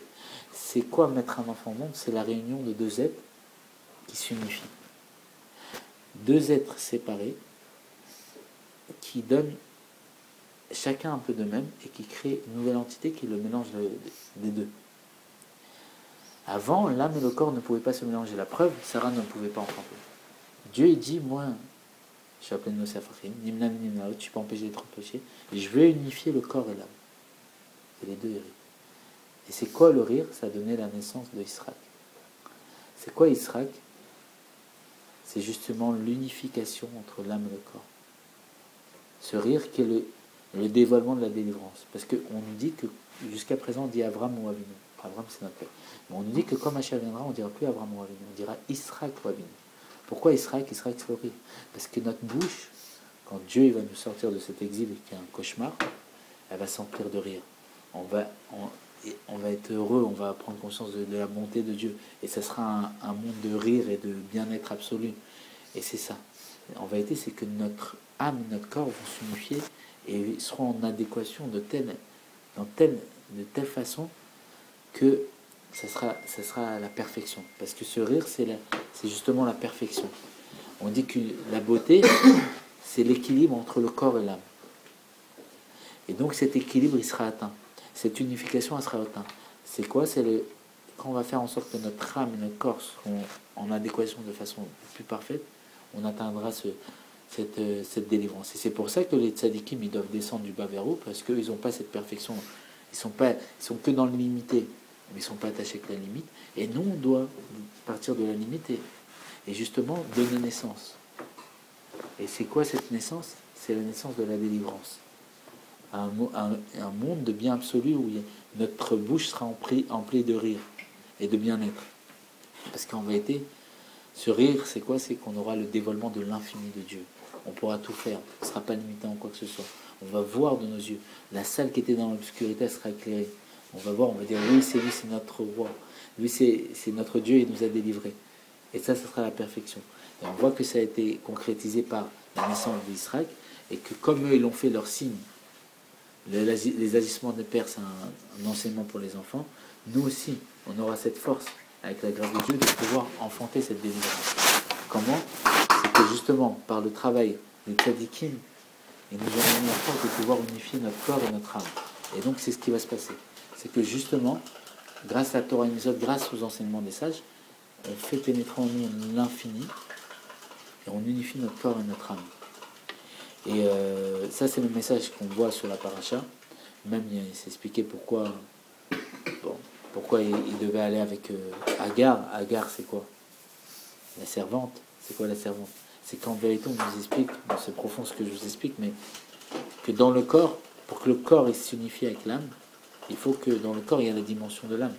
C'est quoi mettre un enfant au monde? C'est la réunion de deux êtres qui s'unifient. Deux êtres séparés qui donnent chacun un peu de même et qui crée une nouvelle entité qui est le mélange des deux. Avant, l'âme et le corps ne pouvaient pas se mélanger. La preuve, Sarah ne pouvait pas enfanter. Dieu il dit, moi, je suis appelé Nosafachim, Nimnam Nimnaot, je ne suis pas empêché d'être empêché, et je veux unifier le corps et l'âme. Et les deux rient. Et c'est quoi le rire? Ça a donné la naissance de Israël. C'est quoi Israël? c'est justement l'unification entre l'âme et le corps. Ce rire qui est le dévoilement de la délivrance. Parce qu'on nous dit que, jusqu'à présent, on dit Avram ou Avinu. Avram, c'est notre père. Mais on nous dit que quand Mashiach viendra, on ne dira plus Avram ou Avinu, on dira Israël ou Avinu. Pourquoi Israël? Israël, c'est le rire. Parce que notre bouche, quand Dieu il va nous sortir de cet exil qui est un cauchemar, elle va s'emplir de rire. On va être heureux, on va prendre conscience de la bonté de Dieu. Et ça sera un monde de rire et de bien-être absolu. Et c'est ça. En vérité, c'est que notre âme et notre corps vont s'unifier et seront en adéquation de telle façon que ça sera la perfection. Parce que ce rire, c'est justement la perfection. On dit que la beauté, c'est l'équilibre entre le corps et l'âme. Et donc cet équilibre, il sera atteint. Cette unification, elle sera atteinte. C'est quoi? Quand on va faire en sorte que notre âme et notre corps seront en adéquation de façon plus parfaite, on atteindra cette délivrance. Et c'est pour ça que les tzadikim, ils doivent descendre du bas vers haut, parce qu'ils n'ont pas cette perfection. Ils sont que dans le limité, mais ils ne sont pas attachés avec la limite. Et nous, on doit partir de la limite et justement donner naissance. Et c'est quoi cette naissance? C'est la naissance de la délivrance. Un monde de bien absolu où notre bouche sera emplie de rire et de bien-être. Parce qu'en vérité, ce rire, c'est quoi? C'est qu'on aura le dévoilement de l'infini de Dieu. On pourra tout faire, on ne sera pas limité en quoi que ce soit. On va voir de nos yeux. La salle qui était dans l'obscurité, elle sera éclairée. On va voir, on va dire, oui, c'est lui, c'est notre roi. Lui, c'est notre Dieu, il nous a délivrés. Et ça sera la perfection. Et on voit que ça a été concrétisé par la naissance d'Israël, et que comme eux, ils ont fait leur signe, les agissements des pères, c'est un enseignement pour les enfants, nous aussi, on aura cette force, avec la grâce de Dieu, de pouvoir enfanter cette délivrance. Comment? C'est que justement, par le travail des tzadikim, ils nous ont donné la force de pouvoir unifier notre corps et notre âme. Et donc, c'est ce qui va se passer. C'est que justement, grâce à la Torah et Mitzvot, grâce aux enseignements des sages, on fait pénétrer en nous l'infini, et on unifie notre corps et notre âme. Et ça, c'est le message qu'on voit sur la paracha. Même, il s'est expliqué pourquoi il devait aller avec Agar. Agar, c'est quoi? La servante. C'est quoi la servante? C'est qu'en vérité, on nous explique, bon, c'est profond ce que je vous explique, mais que dans le corps, pour que le corps s'unifie avec l'âme, il faut que dans le corps, il y a la dimension de l'âme.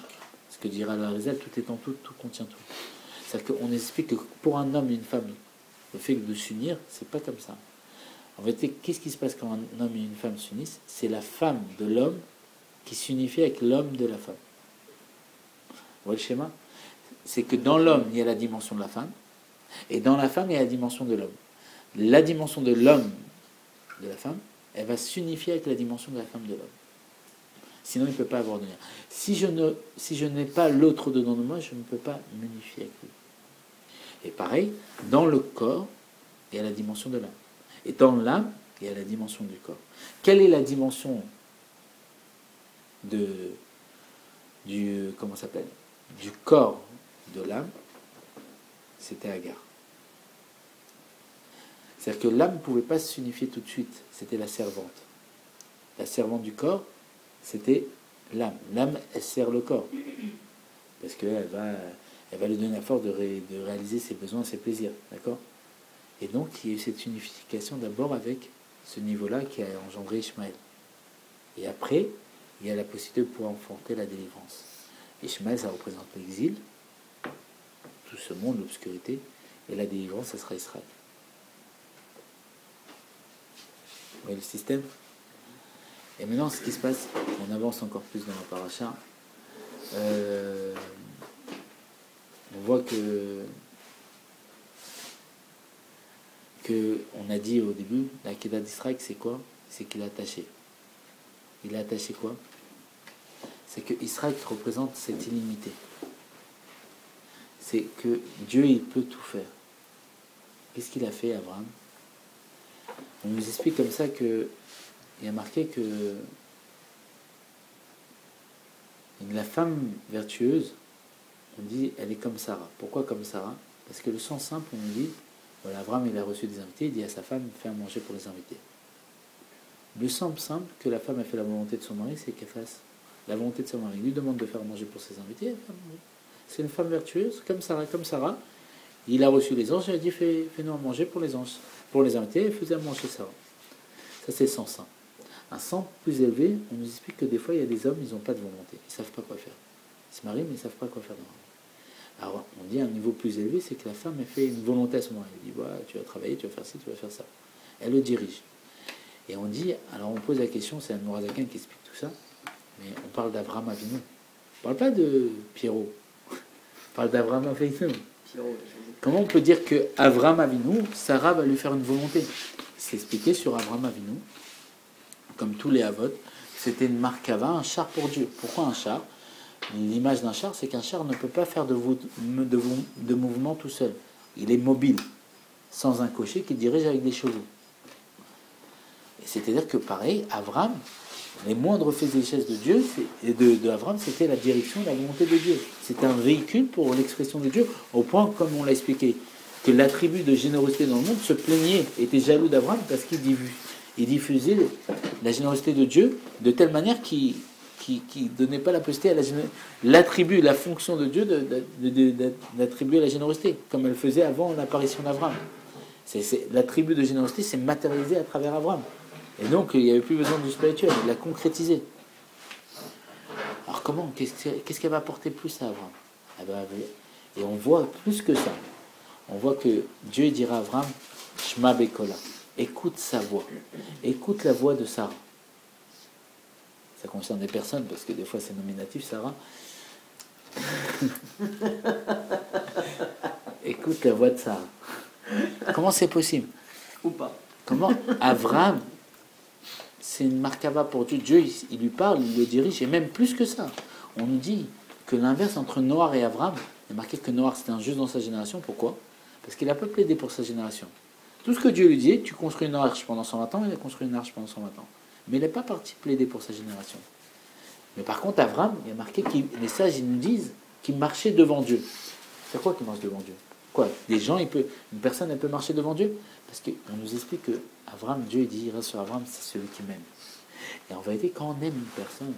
Ce que dira la Rizal, tout est en tout, tout contient tout. C'est-à-dire qu'on explique que pour un homme et une femme, le fait de s'unir, c'est pas comme ça. En vérité, qu'est-ce qui se passe quand un homme et une femme s'unissent? C'est la femme de l'homme qui s'unifie avec l'homme de la femme. Vous voyez le schéma? C'est que dans l'homme, il y a la dimension de la femme, et dans la femme, il y a la dimension de l'homme. La dimension de l'homme, de la femme, elle va s'unifier avec la dimension de la femme de l'homme. Sinon, il ne peut pas avoir de lien. Si je n'ai pas l'autre dedans de moi, je ne peux pas m'unifier avec lui. Et pareil, dans le corps, il y a la dimension de l'âme. Et dans l'âme, il y a la dimension du corps. Quelle est la dimension du corps de l'âme? C'était Agar. C'est-à-dire que l'âme ne pouvait pas s'unifier tout de suite. C'était la servante. La servante du corps, c'était l'âme. L'âme, elle sert le corps. Parce qu'elle va lui donner la force de réaliser ses besoins, ses plaisirs. D'accord? Et donc, il y a eu cette unification d'abord avec ce niveau-là qui a engendré Ishmaël. Et après, il y a la possibilité de pouvoir enfanter la délivrance. Ishmaël, ça représente l'exil, tout ce monde, l'obscurité, et la délivrance, ça sera Israël. Vous voyez le système? Et maintenant, ce qui se passe, on avance encore plus dans la paracha. On voit on a dit au début, la Kedah d'Israël, c'est quoi? C'est qu'il est attaché. Il est attaché quoi? C'est que Israël représente cette illimité. C'est que Dieu, il peut tout faire. Qu'est-ce qu'il a fait, Abraham? On nous explique comme ça que il y a marqué que la femme vertueuse, on dit, elle est comme Sarah. Pourquoi comme Sarah? Parce que le sens simple, on nous dit, voilà, Abraham, il a reçu des invités, il dit à sa femme, fais à manger pour les invités. Le sens simple que la femme a fait la volonté de son mari, c'est qu'elle fasse la volonté de son mari. Il lui demande de faire manger pour ses invités, elle fait manger. C'est une femme vertueuse, comme Sarah. Il a reçu les anges, il a dit fais-nous à manger pour les anges. Pour les invités, il faisait à manger ça. Ça, c'est le sens 1. Un sens plus élevé, on nous explique que des fois, il y a des hommes, ils n'ont pas de volonté. Ils ne savent pas quoi faire. Ils se marient, mais ils ne savent pas quoi faire. Alors, on dit à un niveau plus élevé, c'est que la femme, elle fait une volonté à ce moment. Elle dit, voilà, tu vas travailler, tu vas faire ci, tu vas faire ça. Elle le dirige. Et on dit, alors on pose la question, c'est un Mourazakin qui explique tout ça, mais on parle d'Abraham Avinu. On ne parle pas de Pierrot. On parle d'Abraham Avinu. Comment on peut dire que Abraham Avinu, Sarah va lui faire une volonté? C'est expliqué sur Abraham Avinu, comme tous les Avot, c'était une markava, un char pour Dieu. Pourquoi un char? L'image d'un char, c'est qu'un char ne peut pas faire de mouvement tout seul. Il est mobile, sans un cocher qui dirige avec des chevaux. C'est-à-dire que pareil, Abraham, les moindres faits et gestes de Dieu, et de Abraham, c'était la direction, la volonté de Dieu. C'était un véhicule pour l'expression de Dieu, au point, comme on l'a expliqué, que l'attribut de générosité dans le monde se plaignait, était jaloux d'Abraham parce qu'il diffusait la générosité de Dieu de telle manière qu'il donnait pas la possibilité à l'attribut, la fonction de Dieu d'attribuer la générosité, comme elle faisait avant l'apparition d'Abraham. L'attribut de générosité s'est matérialisé à travers Abraham. Et donc, il n'y avait plus besoin du spirituel, il l'a concrétisé. Alors comment? Qu'est-ce qu'elle va apporter plus à Abraham? Et on voit plus que ça. On voit que Dieu dira à Abraham, Shema Bekola, écoute sa voix, écoute la voix de Sarah. Ça concerne des personnes, parce que des fois c'est nominatif, Sarah. Écoute la voix de Sarah. Comment c'est possible? Ou pas. Comment Abraham, c'est une markava pour Dieu. Dieu, il lui parle, il le dirige, et même plus que ça. On nous dit que l'inverse entre Noach et Abraham, il est marqué que Noach c'était un juste dans sa génération. Pourquoi? Parce qu'il n'a pas plaidé pour sa génération. Tout ce que Dieu lui disait, tu construis une arche pendant 120 ans, il a construit une arche pendant 120 ans. Mais il n'est pas parti plaider pour sa génération. Mais par contre, Abraham, il y a marqué que les sages, ils nous disent qu'il marchait devant Dieu. C'est quoi qu'il marche devant Dieu? Quoi? Une personne, elle peut marcher devant Dieu? Parce qu'on nous explique que Abraham, Dieu dit, il reste sur Abraham, c'est celui qui m'aime. Et en vérité, quand on aime une personne,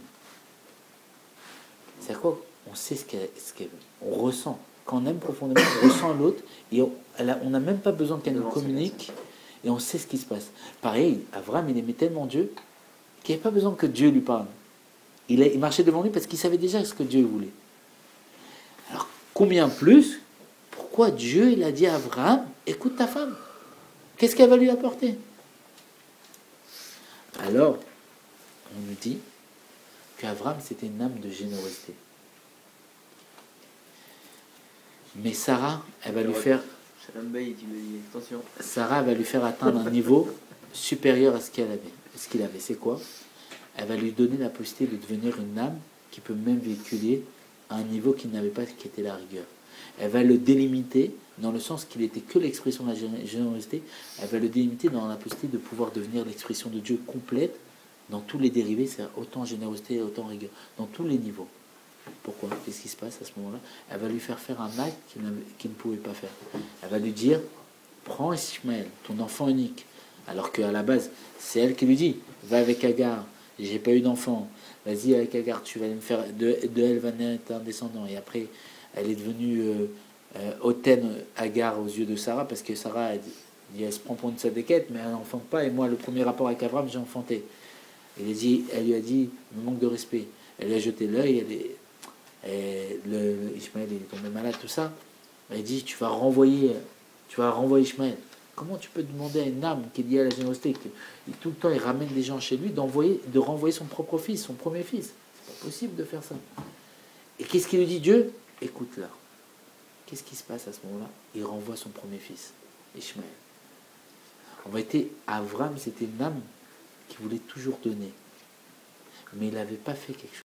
c'est quoi? On sait ce qu'elle veut. On ressent. Quand on aime profondément, on ressent l'autre, et on n'a même pas besoin qu'elle nous communique, et on sait ce qui se passe. Pareil, Abraham, il aimait tellement Dieu, qu'il n'avait pas besoin que Dieu lui parle. Il marchait devant lui parce qu'il savait déjà ce que Dieu voulait. Alors, combien plus? Pourquoi Dieu, il a dit à Abraham, écoute ta femme. Qu'est-ce qu'elle va lui apporter? Alors, on nous dit qu'Abraham, c'était une âme de générosité. Mais Sarah, elle va lui faire... Sarah va lui faire atteindre un niveau supérieur à ce qu'il avait. C'est quoi? Elle va lui donner la possibilité de devenir une âme qui peut même véhiculer à un niveau qu'il n'avait pas, qui était la rigueur. Elle va le délimiter dans le sens qu'il n'était que l'expression de la générosité. Elle va le délimiter dans la possibilité de pouvoir devenir l'expression de Dieu complète dans tous les dérivés, c'est-à-dire autant générosité et autant rigueur, dans tous les niveaux. Pourquoi? Qu'est-ce qui se passe à ce moment-là? Elle va lui faire un acte qu'il ne pouvait pas faire. Elle va lui dire, prends Ishmaël, ton enfant unique. Alors qu'à la base, c'est elle qui lui dit, va avec Agar, j'ai pas eu d'enfant, vas-y avec Agar, tu vas me faire, de elle va naître un descendant. Et après, elle est devenue hautaine Agar aux yeux de Sarah, parce que Sarah, elle se prend pour une sadéquette, mais elle n'enfante pas, et moi, le premier rapport avec Abraham, j'ai enfanté. Elle lui a dit, me manque de respect. Elle lui a jeté l'œil, Ishmaël il est tombé malade, tout ça. Elle dit, tu vas renvoyer Ishmaël. Comment tu peux demander à une âme qui est liée à la générosité, que tout le temps il ramène des gens chez lui, de renvoyer son propre fils, son premier fils? C'est pas possible de faire ça. Et qu'est-ce qu'il lui dit Dieu? Écoute-la. Qu'est-ce qui se passe à ce moment-là? Il renvoie son premier fils, Ishmaël. En vérité, Abraham, c'était une âme qui voulait toujours donner. Mais il n'avait pas fait quelque chose.